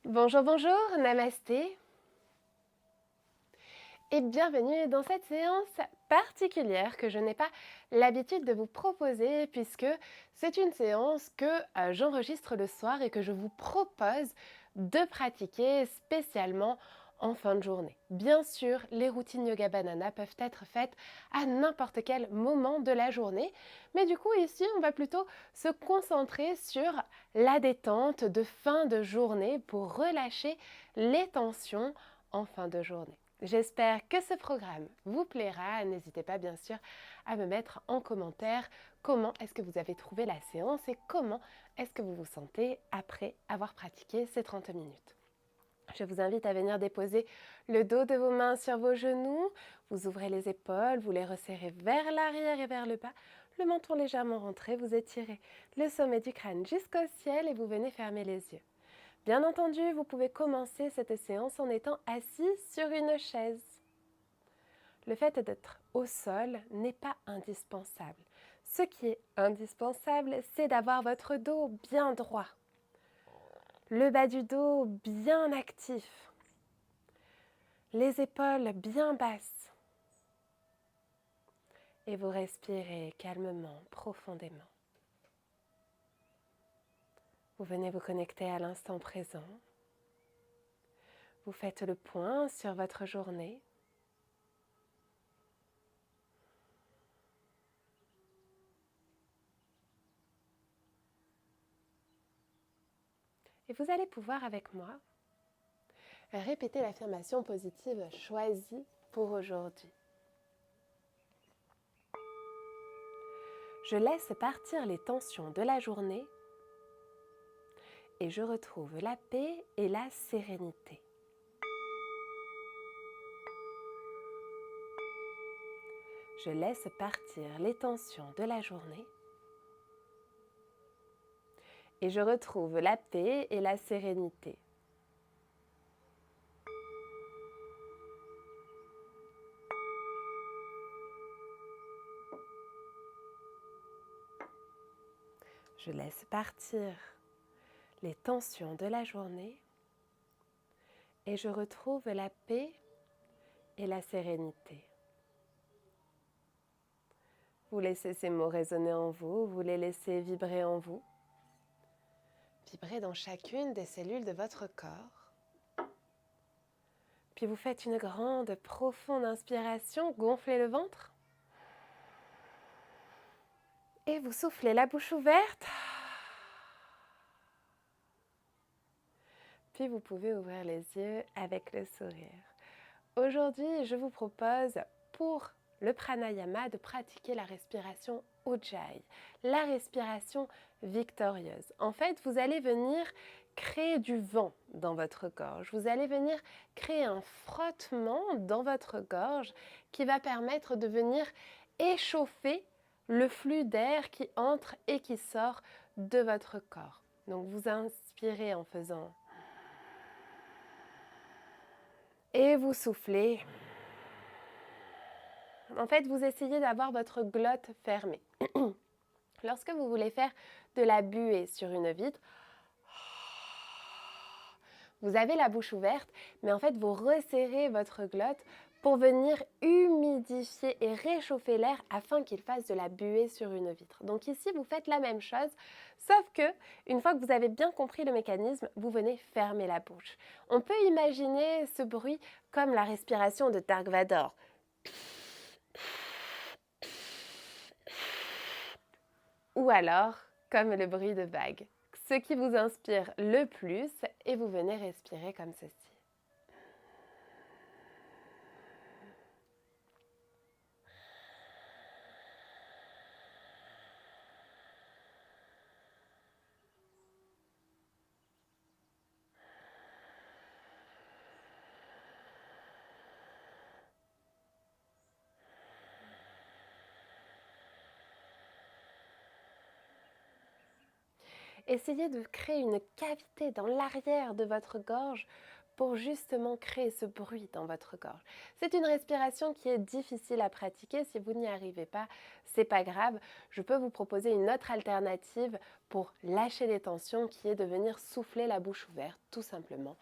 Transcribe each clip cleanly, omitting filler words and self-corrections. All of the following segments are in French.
Bonjour, bonjour, namasté et bienvenue dans cette séance particulière que je n'ai pas l'habitude de vous proposer puisque c'est une séance que j'enregistre le soir et que je vous propose de pratiquer spécialement en fin de journée. Bien sûr, les routines Yoga Banana peuvent être faites à n'importe quel moment de la journée, mais du coup ici on va plutôt se concentrer sur la détente de fin de journée pour relâcher les tensions en fin de journée. J'espère que ce programme vous plaira. N'hésitez pas bien sûr à me mettre en commentaire comment est-ce que vous avez trouvé la séance et comment est-ce que vous vous sentez après avoir pratiqué ces 30 minutes. Je vous invite à venir déposer le dos de vos mains sur vos genoux. Vous ouvrez les épaules, vous les resserrez vers l'arrière et vers le bas. Le menton légèrement rentré, vous étirez le sommet du crâne jusqu'au ciel et vous venez fermer les yeux. Bien entendu, vous pouvez commencer cette séance en étant assis sur une chaise. Le fait d'être au sol n'est pas indispensable. Ce qui est indispensable, c'est d'avoir votre dos bien droit, le bas du dos bien actif, les épaules bien basses. Et vous respirez calmement, profondément. Vous venez vous connecter à l'instant présent. Vous faites le point sur votre journée. Et vous allez pouvoir avec moi répéter l'affirmation positive choisie pour aujourd'hui. Je laisse partir les tensions de la journée et je retrouve la paix et la sérénité. Je laisse partir les tensions de la journée et je retrouve la paix et la sérénité. Je laisse partir les tensions de la journée et je retrouve la paix et la sérénité. Vous laissez ces mots résonner en vous, vous les laissez vibrer en vous, vibrer dans chacune des cellules de votre corps. Puis vous faites une grande, profonde inspiration, gonflez le ventre. Et vous soufflez la bouche ouverte. Puis vous pouvez ouvrir les yeux avec le sourire. Aujourd'hui, je vous propose pour le pranayama de pratiquer la respiration Ujjayi, la respiration victorieuse. En fait, vous allez venir créer du vent dans votre gorge. Vous allez venir créer un frottement dans votre gorge qui va permettre de venir échauffer le flux d'air qui entre et qui sort de votre corps. Donc vous inspirez en faisant et vous soufflez. En fait, vous essayez d'avoir votre glotte fermée. Lorsque vous voulez faire de la buée sur une vitre, vous avez la bouche ouverte, mais en fait, vous resserrez votre glotte pour venir humidifier et réchauffer l'air afin qu'il fasse de la buée sur une vitre. Donc ici, vous faites la même chose, sauf que une fois que vous avez bien compris le mécanisme, vous venez fermer la bouche. On peut imaginer ce bruit comme la respiration de Dark Vador. Ou alors comme le bruit de vagues. Ce qui vous inspire le plus et vous venez respirer comme ceci. Essayez de créer une cavité dans l'arrière de votre gorge pour justement créer ce bruit dans votre gorge. C'est une respiration qui est difficile à pratiquer. Si vous n'y arrivez pas, c'est pas grave. Je peux vous proposer une autre alternative pour lâcher les tensions qui est de venir souffler la bouche ouverte, tout simplement.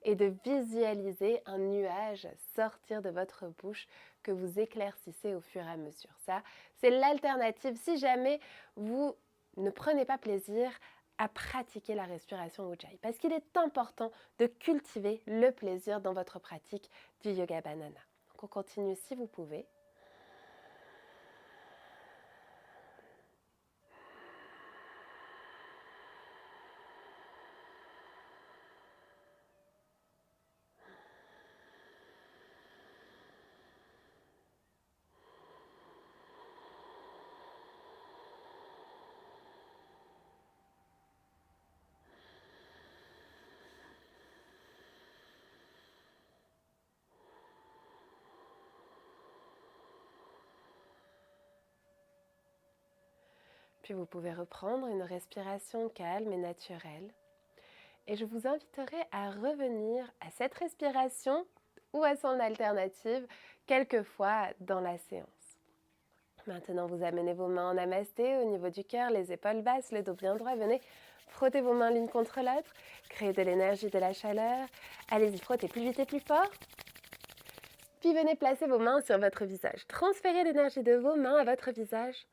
Et de visualiser un nuage sortir de votre bouche que vous éclaircissez au fur et à mesure. Ça, c'est l'alternative si jamais vous ne prenez pas plaisir à pratiquer la respiration Ujjayi. Parce qu'il est important de cultiver le plaisir dans votre pratique du yoga banana. Donc on continue si vous pouvez. Puis vous pouvez reprendre une respiration calme et naturelle. Et je vous inviterai à revenir à cette respiration ou à son alternative quelques fois dans la séance. Maintenant, vous amenez vos mains en namasté au niveau du cœur, les épaules basses, le dos bien droit. Venez frotter vos mains l'une contre l'autre, créer de l'énergie, de la chaleur. Allez-y, frottez plus vite et plus fort. Puis venez placer vos mains sur votre visage. Transférez l'énergie de vos mains à votre visage,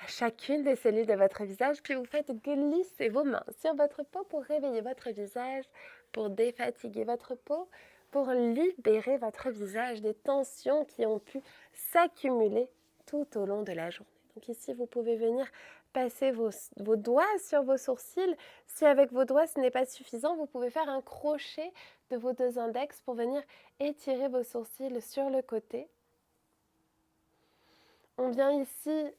à chacune des cellules de votre visage, puis vous faites glisser vos mains sur votre peau pour réveiller votre visage, pour défatiguer votre peau, pour libérer votre visage des tensions qui ont pu s'accumuler tout au long de la journée. Donc ici, vous pouvez venir passer vos doigts sur vos sourcils. Si avec vos doigts ce n'est pas suffisant, vous pouvez faire un crochet de vos deux index pour venir étirer vos sourcils sur le côté. On vient ici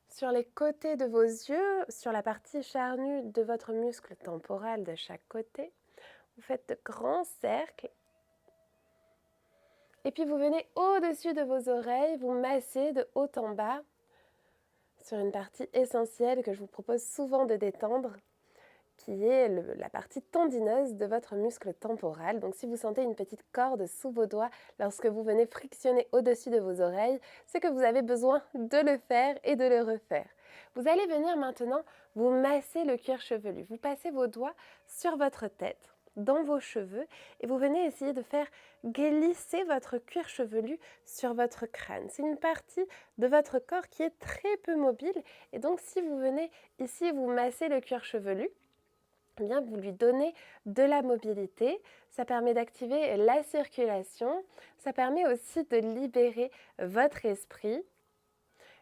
sur les côtés de vos yeux, sur la partie charnue de votre muscle temporal de chaque côté. Vous faites de grands cercles. Et puis vous venez au-dessus de vos oreilles, vous massez de haut en bas sur une partie essentielle que je vous propose souvent de détendre, qui est la partie tendineuse de votre muscle temporal. Donc si vous sentez une petite corde sous vos doigts lorsque vous venez frictionner au-dessus de vos oreilles, c'est que vous avez besoin de le faire et de le refaire. Vous allez venir maintenant vous masser le cuir chevelu. Vous passez vos doigts sur votre tête, dans vos cheveux, et vous venez essayer de faire glisser votre cuir chevelu sur votre crâne. C'est une partie de votre corps qui est très peu mobile, et donc si vous venez ici vous masser le cuir chevelu, eh bien, vous lui donnez de la mobilité, ça permet d'activer la circulation, ça permet aussi de libérer votre esprit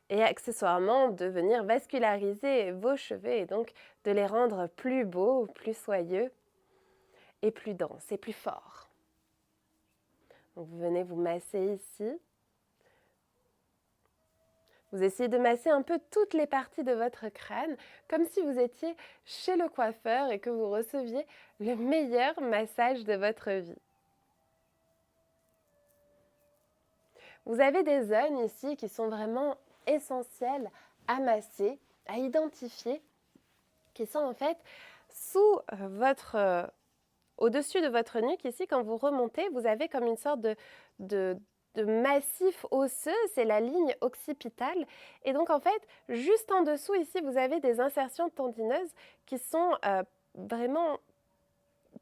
et accessoirement de venir vasculariser vos cheveux et donc de les rendre plus beaux, plus soyeux et plus denses et plus forts. Donc vous venez vous masser ici. Vous essayez de masser un peu toutes les parties de votre crâne, comme si vous étiez chez le coiffeur et que vous receviez le meilleur massage de votre vie. Vous avez des zones ici qui sont vraiment essentielles à masser, à identifier, qui sont en fait sous au-dessus de votre nuque. Ici, quand vous remontez, vous avez comme une sorte de massif osseux, c'est la ligne occipitale. Et donc, en fait, juste en dessous, ici, vous avez des insertions tendineuses qui sont vraiment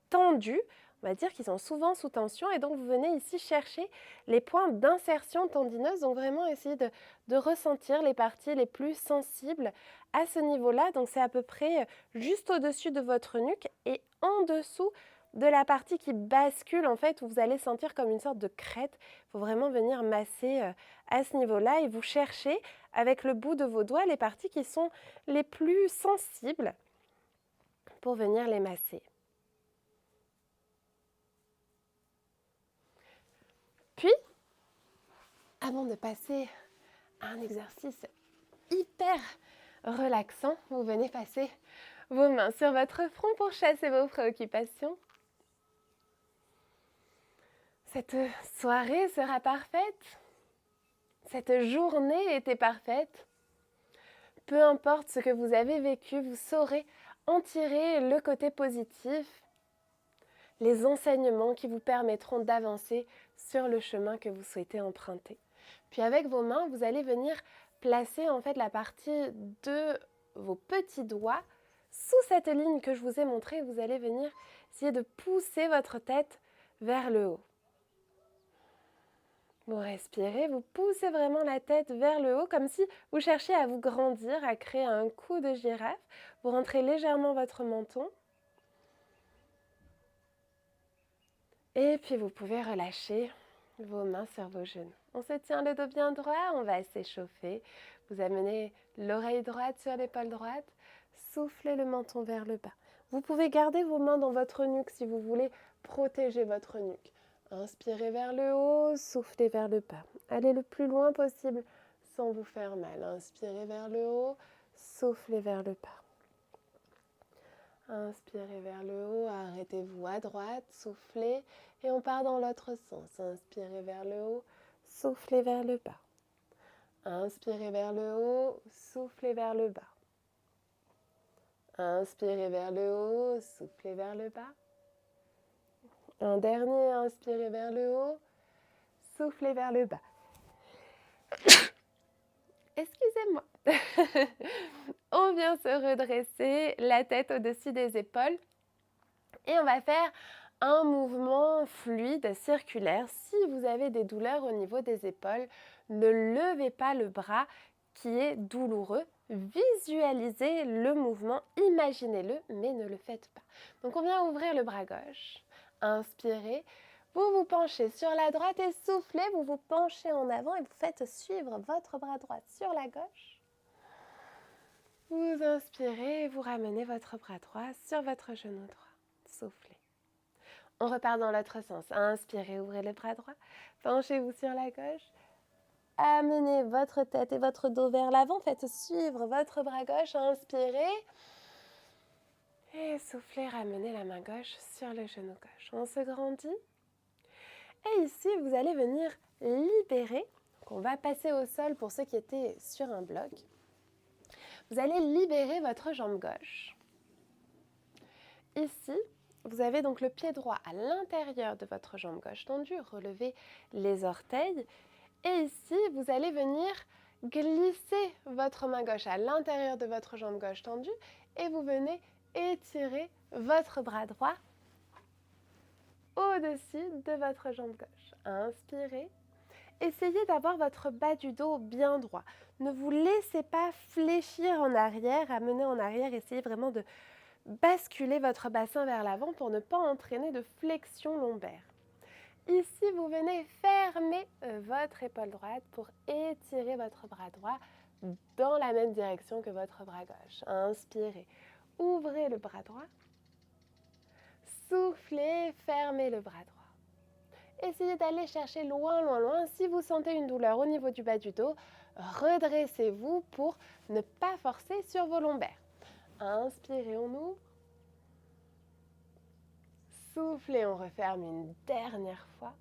tendues, on va dire qu'ils sont souvent sous tension. Et donc, vous venez ici chercher les points d'insertion tendineuse, donc vraiment essayer de ressentir les parties les plus sensibles à ce niveau-là. Donc, c'est à peu près juste au-dessus de votre nuque et en dessous de la partie qui bascule, en fait, où vous allez sentir comme une sorte de crête. Il faut vraiment venir masser à ce niveau-là et vous cherchez avec le bout de vos doigts les parties qui sont les plus sensibles pour venir les masser. Puis, avant de passer à un exercice hyper relaxant, vous venez passer vos mains sur votre front pour chasser vos préoccupations. Cette soirée sera parfaite. Cette journée était parfaite. Peu importe ce que vous avez vécu, vous saurez En tirez le côté positif, les enseignements qui vous permettront d'avancer sur le chemin que vous souhaitez emprunter. Puis avec vos mains, vous allez venir placer en fait la partie de vos petits doigts sous cette ligne que je vous ai montrée. Vous allez venir essayer de pousser votre tête vers le haut. Vous respirez, vous poussez vraiment la tête vers le haut comme si vous cherchiez à vous grandir, à créer un cou de girafe. Vous rentrez légèrement votre menton. Et puis vous pouvez relâcher vos mains sur vos genoux. On se tient le dos bien droit, on va s'échauffer. Vous amenez l'oreille droite sur l'épaule droite, soufflez le menton vers le bas. Vous pouvez garder vos mains dans votre nuque si vous voulez protéger votre nuque. Inspirez vers le haut, soufflez vers le bas. Allez le plus loin possible sans vous faire mal. Inspirez vers le haut, soufflez vers le bas. Inspirez vers le haut, arrêtez-vous à droite, soufflez et on part dans l'autre sens. Inspirez vers le haut, soufflez vers le bas. Inspirez vers le haut, soufflez vers le bas. Inspirez vers le haut, soufflez vers le bas. Un dernier, inspirez vers le haut, soufflez vers le bas. Excusez-moi. On vient se redresser, la tête au-dessus des épaules. Et on va faire un mouvement fluide, circulaire. Si vous avez des douleurs au niveau des épaules, ne levez pas le bras qui est douloureux. Visualisez le mouvement, imaginez-le, mais ne le faites pas. Donc on vient ouvrir le bras gauche. Inspirez. Vous vous penchez sur la droite et soufflez. Vous vous penchez en avant et vous faites suivre votre bras droit sur la gauche. Vous inspirez et vous ramenez votre bras droit sur votre genou droit. Soufflez. On repart dans l'autre sens. Inspirez, ouvrez le bras droit. Penchez-vous sur la gauche. Amenez votre tête et votre dos vers l'avant. Faites suivre votre bras gauche. Inspirez. Et soufflez, ramenez la main gauche sur le genou gauche. On se grandit. Et ici, vous allez venir libérer. Donc on va passer au sol pour ceux qui étaient sur un bloc. Vous allez libérer votre jambe gauche. Ici, vous avez donc le pied droit à l'intérieur de votre jambe gauche tendue. Relevez les orteils. Et ici, vous allez venir glisser votre main gauche à l'intérieur de votre jambe gauche tendue. Et vous venez étirer votre bras droit au-dessus de votre jambe gauche. Inspirez. Essayez d'avoir votre bas du dos bien droit. Ne vous laissez pas fléchir en arrière, amener en arrière. Essayez vraiment de basculer votre bassin vers l'avant pour ne pas entraîner de flexion lombaire. Ici, vous venez fermer votre épaule droite pour étirer votre bras droit dans la même direction que votre bras gauche. Inspirez, ouvrez le bras droit. Soufflez, fermez le bras droit. Essayez d'aller chercher loin, loin, loin. Si vous sentez une douleur au niveau du bas du dos, redressez-vous pour ne pas forcer sur vos lombaires. Inspirez, on ouvre. Soufflez, on referme une dernière fois.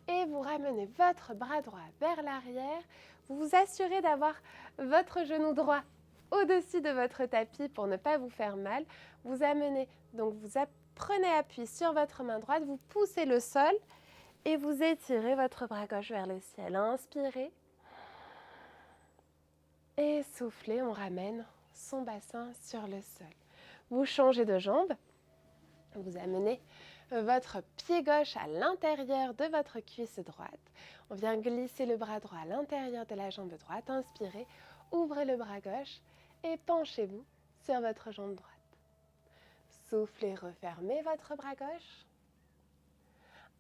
Et vous ramenez votre bras droit vers l'arrière. Vous vous assurez d'avoir votre genou droit au-dessus de votre tapis pour ne pas vous faire mal. Vous amenez, donc vous prenez appui sur votre main droite, vous poussez le sol et vous étirez votre bras gauche vers le ciel. Inspirez. Et soufflez, on ramène son bassin sur le sol. Vous changez de jambe. Vous amenez votre pied gauche à l'intérieur de votre cuisse droite. On vient glisser le bras droit à l'intérieur de la jambe droite. Inspirez, ouvrez le bras gauche et penchez-vous sur votre jambe droite. Soufflez, refermez votre bras gauche.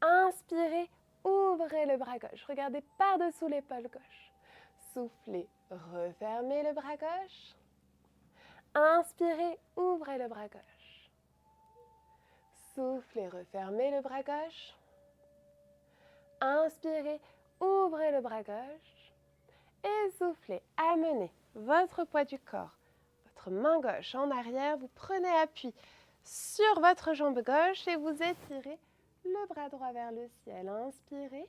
Inspirez, ouvrez le bras gauche. Regardez par-dessous l'épaule gauche. Soufflez, refermez le bras gauche. Inspirez, ouvrez le bras gauche. Soufflez, refermez le bras gauche. Inspirez, ouvrez le bras gauche. Et soufflez, amenez votre poids du corps, votre main gauche en arrière. Vous prenez appui sur votre jambe gauche et vous étirez le bras droit vers le ciel. Inspirez.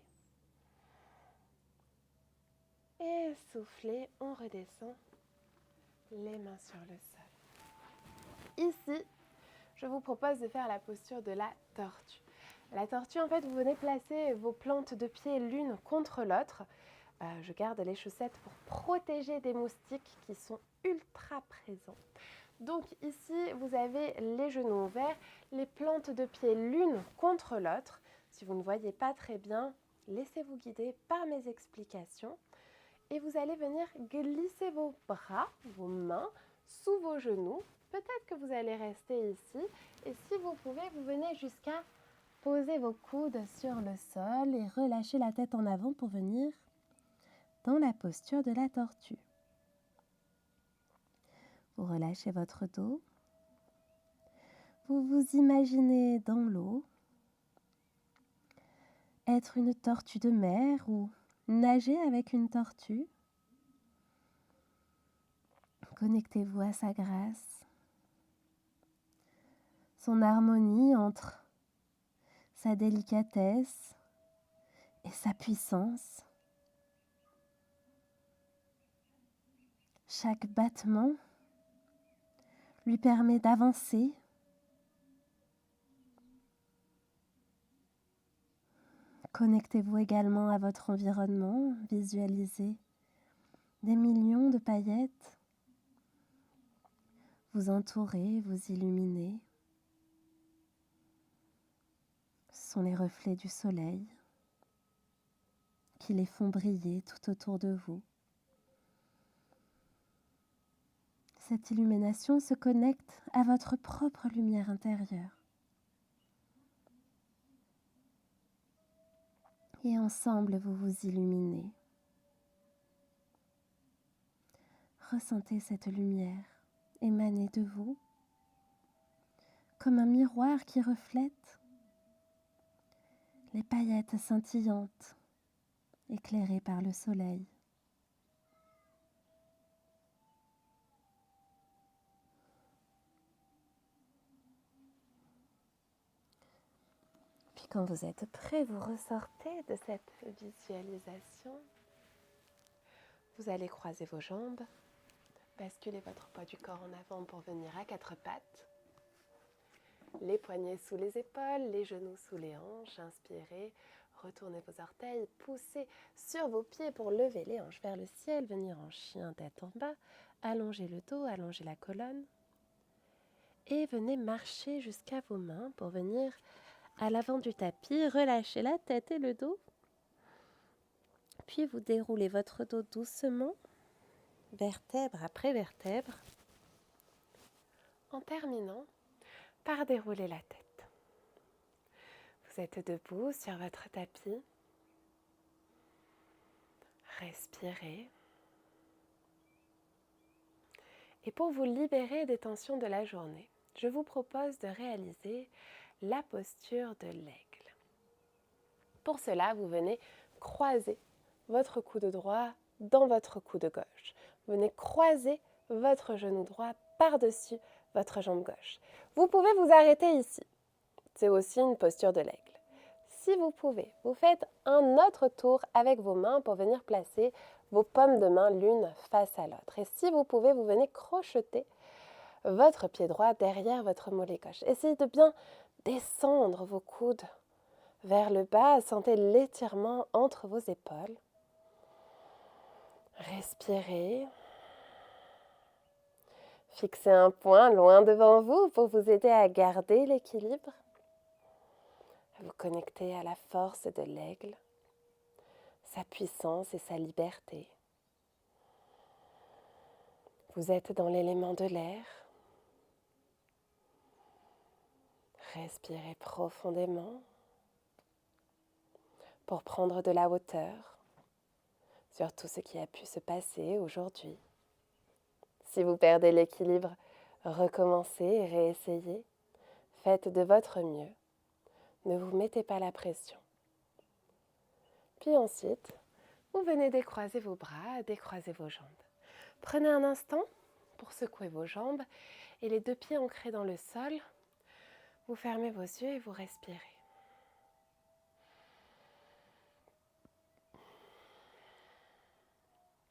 Et soufflez, on redescend les mains sur le sol. ici, je vous propose de faire la posture de la tortue. La tortue, en fait, vous venez placer vos plantes de pied l'une contre l'autre. Je garde les chaussettes pour protéger des moustiques qui sont ultra présents. Donc ici, vous avez les genoux ouverts, les plantes de pied l'une contre l'autre. Si vous ne voyez pas très bien, laissez-vous guider par mes explications. Et vous allez venir glisser vos bras, vos mains, sous vos genoux. Peut-être que vous allez rester ici. Et si vous pouvez, vous venez jusqu'à poser vos coudes sur le sol et relâcher la tête en avant pour venir dans la posture de la tortue. Vous relâchez votre dos. Vous vous imaginez dans l'eau, être une tortue de mer ou nager avec une tortue. Connectez-vous à sa grâce, son harmonie entre sa délicatesse et sa puissance. Chaque battement lui permet d'avancer. Connectez-vous également à votre environnement, visualisez des millions de paillettes, vous entourez, vous illuminez. Ce sont les reflets du soleil qui les font briller tout autour de vous. Cette illumination se connecte à votre propre lumière intérieure. Et ensemble, vous vous illuminez. Ressentez cette lumière émaner de vous comme un miroir qui reflète les paillettes scintillantes éclairées par le soleil. Puis quand vous êtes prêt, vous ressortez de cette visualisation. Vous allez croiser vos jambes, basculer votre poids du corps en avant pour venir à quatre pattes. Les poignets sous les épaules, les genoux sous les hanches. Inspirez, retournez vos orteils, poussez sur vos pieds pour lever les hanches vers le ciel, venir en chien tête en bas, allongez le dos, allongez la colonne. Et venez marcher jusqu'à vos mains pour venir à l'avant du tapis, relâchez la tête et le dos. Puis vous déroulez votre dos doucement, vertèbre après vertèbre, en terminant par dérouler la tête. Vous êtes debout sur votre tapis. Respirez. Et pour vous libérer des tensions de la journée, je vous propose de réaliser la posture de l'aigle. Pour cela, vous venez croiser votre coude droit dans votre coude gauche. Vous venez croiser votre genou droit par-dessus votre jambe gauche. Vous pouvez vous arrêter ici. C'est aussi une posture de l'aigle. Si vous pouvez, vous faites un autre tour avec vos mains pour venir placer vos paumes de main l'une face à l'autre. Et si vous pouvez, vous venez crocheter votre pied droit derrière votre mollet gauche. Essayez de bien descendre vos coudes vers le bas. Sentez l'étirement entre vos épaules. Respirez. Fixez un point loin devant vous pour vous aider à garder l'équilibre. À vous connecter à la force de l'aigle, sa puissance et sa liberté. Vous êtes dans l'élément de l'air. Respirez profondément pour prendre de la hauteur sur tout ce qui a pu se passer aujourd'hui. Si vous perdez l'équilibre, recommencez et réessayez. Faites de votre mieux. Ne vous mettez pas la pression. Puis ensuite, vous venez décroiser vos bras, décroiser vos jambes. Prenez un instant pour secouer vos jambes et les deux pieds ancrés dans le sol. Vous fermez vos yeux et vous respirez.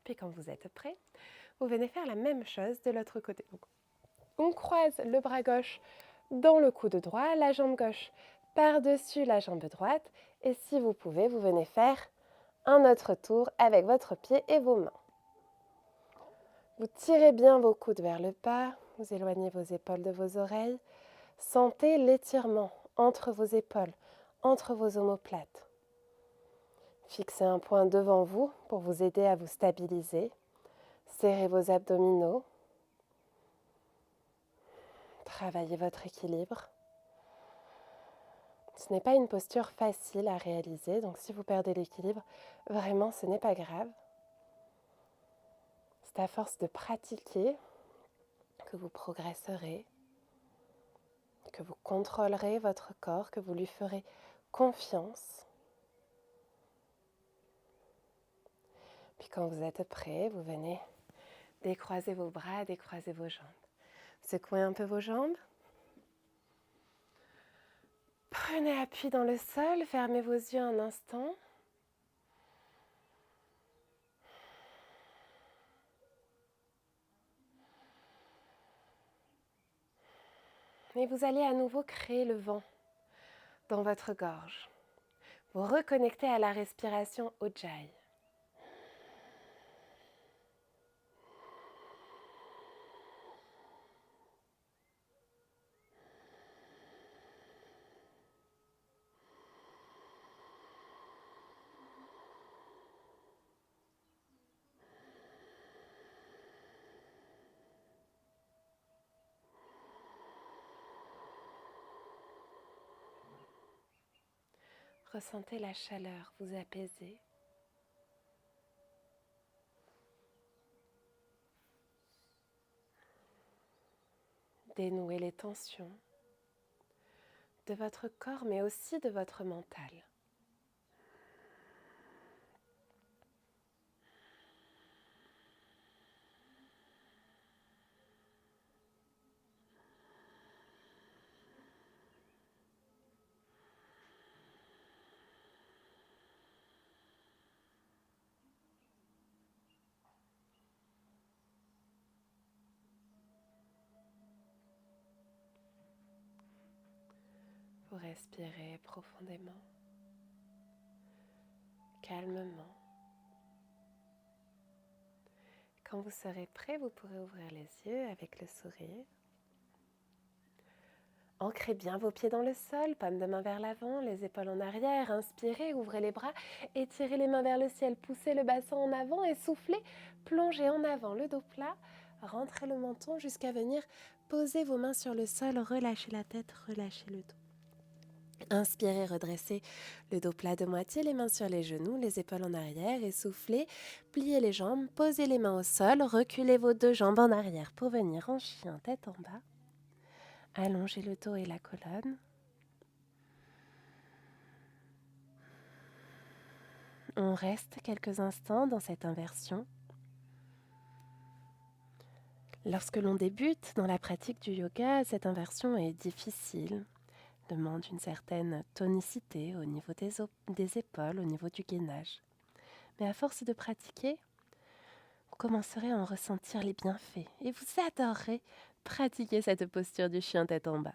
Puis quand vous êtes prêt, vous venez faire la même chose de l'autre côté. Donc, On croise le bras gauche dans le coude droit, la jambe gauche par-dessus la jambe droite. Et si vous pouvez, vous venez faire un autre tour avec votre pied et vos mains. Vous tirez bien vos coudes vers le bas, vous éloignez vos épaules de vos oreilles. Sentez l'étirement entre vos épaules, entre vos omoplates. Fixez un point devant vous pour vous aider à vous stabiliser. Serrez vos abdominaux. Travaillez votre équilibre. Ce n'est pas une posture facile à réaliser, donc si vous perdez l'équilibre, vraiment ce n'est pas grave. C'est à force de pratiquer que vous progresserez, que vous contrôlerez votre corps, que vous lui ferez confiance. Puis quand vous êtes prêt, vous venez décroiser vos bras, décroiser vos jambes. Secouez un peu vos jambes. Prenez appui dans le sol, fermez vos yeux un instant. Et vous allez à nouveau créer le vent dans votre gorge. Vous reconnectez à la respiration Ujjayi. Ressentez la chaleur vous apaiser. Dénouez les tensions de votre corps, mais aussi de votre mental. Vous respirez profondément, calmement. Quand vous serez prêt, vous pourrez ouvrir les yeux avec le sourire. Ancrez bien vos pieds dans le sol, paume de main vers l'avant, les épaules en arrière. Inspirez, ouvrez les bras, étirez les mains vers le ciel, poussez le bassin en avant et soufflez. Plongez en avant le dos plat, rentrez le menton jusqu'à venir poser vos mains sur le sol, relâchez la tête, relâchez le dos. Inspirez, redressez le dos plat de moitié, les mains sur les genoux, les épaules en arrière et soufflez. Pliez les jambes, posez les mains au sol, reculez vos deux jambes en arrière pour venir en chien tête en bas. Allongez le dos et la colonne. On reste quelques instants dans cette inversion. Lorsque l'on débute dans la pratique du yoga, cette inversion est difficile, demande une certaine tonicité au niveau des épaules, au niveau du gainage. Mais à force de pratiquer, vous commencerez à en ressentir les bienfaits et vous adorerez pratiquer cette posture du chien tête en bas.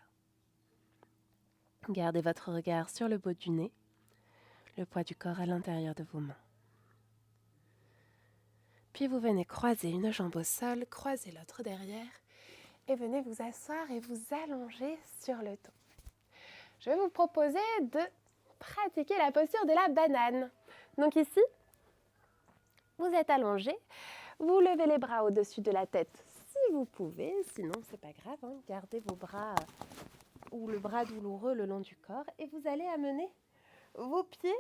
Gardez votre regard sur le bout du nez, le poids du corps à l'intérieur de vos mains. Puis vous venez croiser une jambe au sol, croiser l'autre derrière et venez vous asseoir et vous allonger sur le dos. Je vais vous proposer de pratiquer la posture de la banane. Donc ici, vous êtes allongé, vous levez les bras au-dessus de la tête si vous pouvez, sinon c'est pas grave, hein. Gardez vos bras ou le bras douloureux le long du corps et vous allez amener vos pieds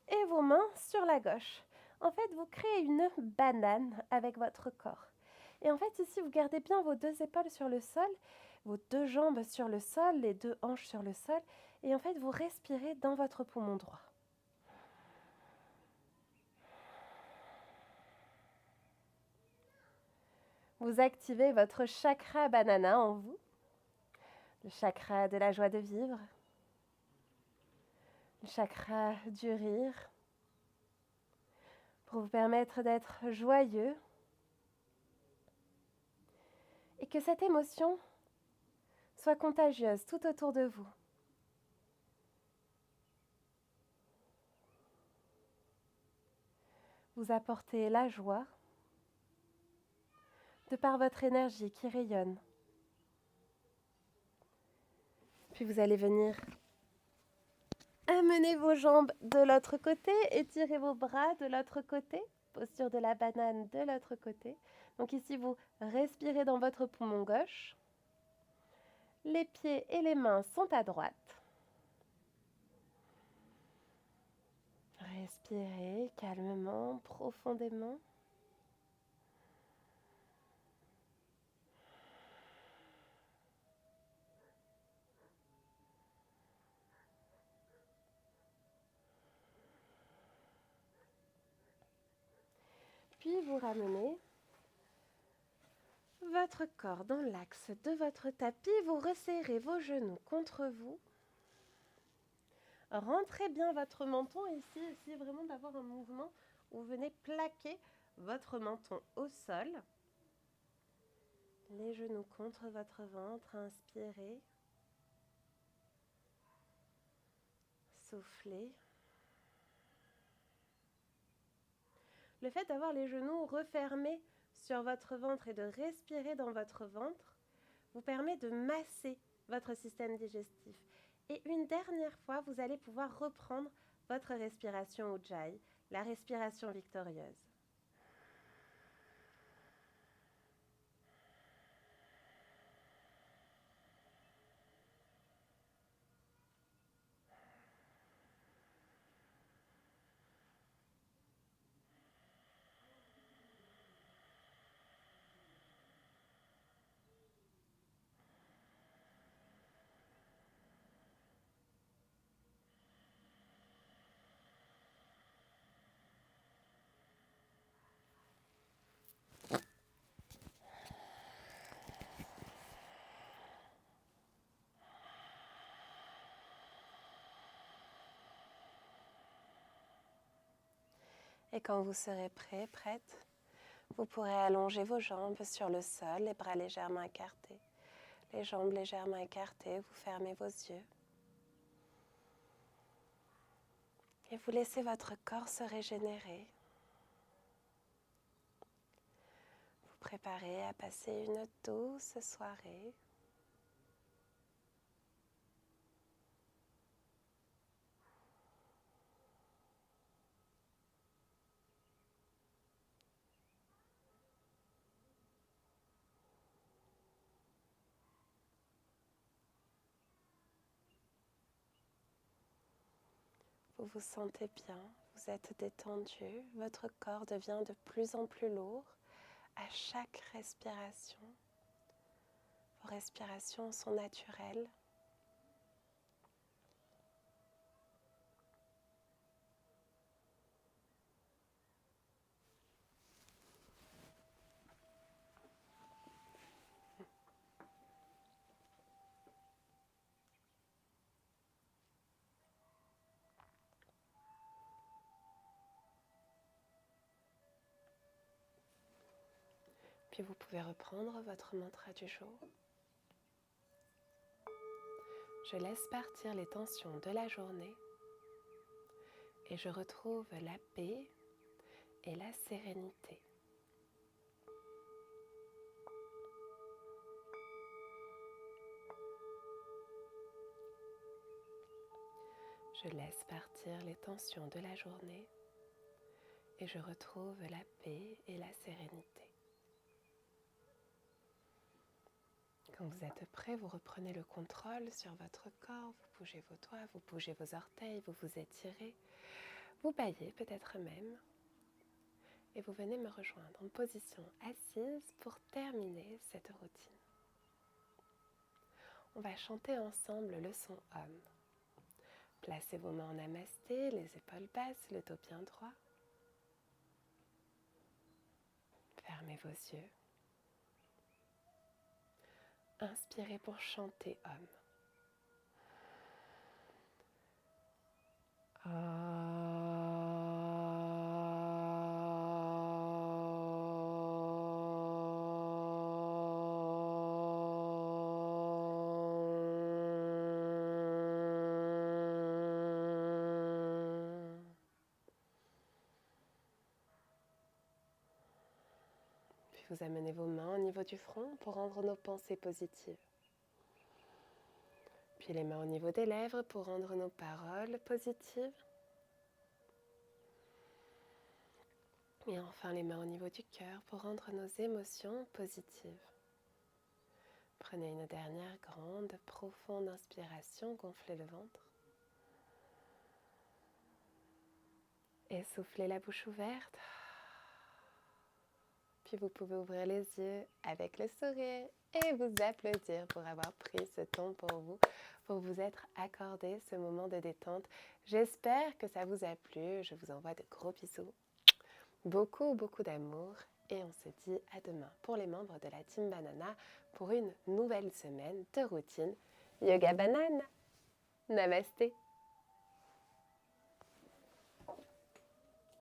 et vos mains sur la gauche. En fait, vous créez une banane avec votre corps. Et en fait, ici, vous gardez bien vos deux épaules sur le sol, vos deux jambes sur le sol, les deux hanches sur le sol. Et en fait, vous respirez dans votre poumon droit. Vous activez votre chakra banana en vous, le chakra de la joie de vivre, le chakra du rire, pour vous permettre d'être joyeux et que cette émotion soit contagieuse tout autour de vous. Vous apportez la joie de par votre énergie qui rayonne. Puis vous allez venir amener vos jambes de l'autre côté, étirez vos bras de l'autre côté, posture de la banane de l'autre côté. Donc ici, vous respirez dans votre poumon gauche. Les pieds et les mains sont à droite. Respirez calmement, profondément. Puis vous ramenez votre corps dans l'axe de votre tapis. Vous resserrez vos genoux contre vous. Rentrez bien votre menton ici. Essayez vraiment d'avoir un mouvement où vous venez plaquer votre menton au sol. Les genoux contre votre ventre. Inspirez. Soufflez. Le fait d'avoir les genoux refermés sur votre ventre et de respirer dans votre ventre vous permet de masser votre système digestif. Et une dernière fois, vous allez pouvoir reprendre votre respiration Ujjayi, la respiration victorieuse. Et quand vous serez prêt, prête, vous pourrez allonger vos jambes sur le sol, les bras légèrement écartés. Les jambes légèrement écartées, vous fermez vos yeux. Et vous laissez votre corps se régénérer. Vous préparez à passer une douce soirée. Vous vous sentez bien, vous êtes détendu, votre corps devient de plus en plus lourd à chaque respiration. Vos respirations sont naturelles. Puis vous pouvez reprendre votre mantra du jour. Je laisse partir les tensions de la journée et je retrouve la paix et la sérénité. Je laisse partir les tensions de la journée et je retrouve la paix et la sérénité. Quand vous êtes prêt, vous reprenez le contrôle sur votre corps, vous bougez vos doigts, vous bougez vos orteils, vous vous étirez, vous bâillez peut-être même et vous venez me rejoindre en position assise pour terminer cette routine. On va chanter ensemble le son Om. Placez vos mains en namasté, les épaules basses, le dos bien droit. Fermez vos yeux. Inspirez pour chanter Om. Puis vous amenez vos mains au niveau du front pour rendre nos pensées positives. Puis les mains au niveau des lèvres pour rendre nos paroles positives. Et enfin les mains au niveau du cœur pour rendre nos émotions positives. Prenez une dernière grande, profonde inspiration, gonflez le ventre. Et soufflez la bouche ouverte. Puis vous pouvez ouvrir les yeux avec le sourire et vous applaudir pour avoir pris ce temps pour vous être accordé ce moment de détente. J'espère que ça vous a plu. Je vous envoie de gros bisous. Beaucoup d'amour et on se dit à demain pour les membres de la Team Banana pour une nouvelle semaine de routine Yoga Banana. Namasté.